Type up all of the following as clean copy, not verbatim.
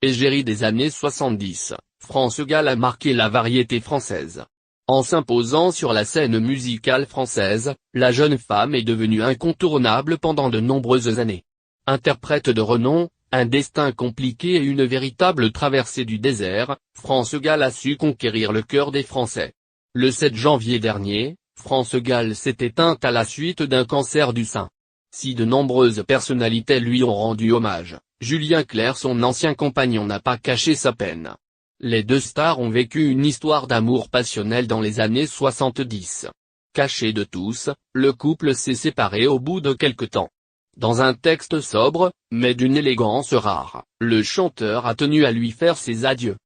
Égérie des années 70, France Gall a marqué la variété française. En s'imposant sur la scène musicale française, la jeune femme est devenue incontournable pendant de nombreuses années. Interprète de renom, un destin compliqué et une véritable traversée du désert, France Gall a su conquérir le cœur des Français. Le 7 janvier dernier, France Gall s'est éteinte à la suite d'un cancer du sein. Si de nombreuses personnalités lui ont rendu hommage, Julien Clerc, son ancien compagnon, n'a pas caché sa peine. Les deux stars ont vécu une histoire d'amour passionnel dans les années 70. Caché de tous, le couple s'est séparé au bout de quelque temps. Dans un texte sobre, mais d'une élégance rare, le chanteur a tenu à lui faire ses adieux.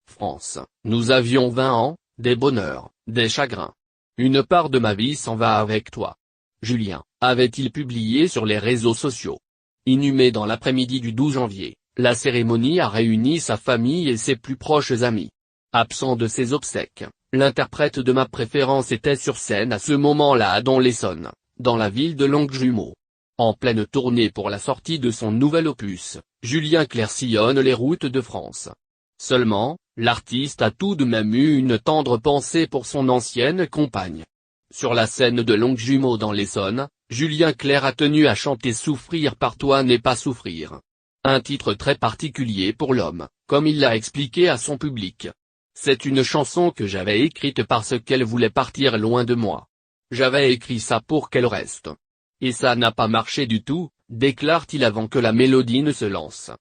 France, nous avions 20 ans, des bonheurs, des chagrins. Une part de ma vie s'en va avec toi. Julien, avait-il publié sur les réseaux sociaux. Inhumé dans l'après-midi du 12 janvier, la cérémonie a réuni sa famille et ses plus proches amis. Absent de ses obsèques, l'interprète de ma préférence était sur scène à ce moment-là à Don-l'Essonne, dans la ville de Longjumeau. En pleine tournée pour la sortie de son nouvel opus, Julien Clerc sillonne les routes de France. Seulement, l'artiste a tout de même eu une tendre pensée pour son ancienne compagne. Sur la scène de Longjumeau dans l'Essonne, Julien Clerc a tenu à chanter « Souffrir par toi n'est pas souffrir ». Un titre très particulier pour l'homme, comme il l'a expliqué à son public. C'est une chanson que j'avais écrite parce qu'elle voulait partir loin de moi. J'avais écrit ça pour qu'elle reste. Et ça n'a pas marché du tout, déclare-t-il avant que la mélodie ne se lance.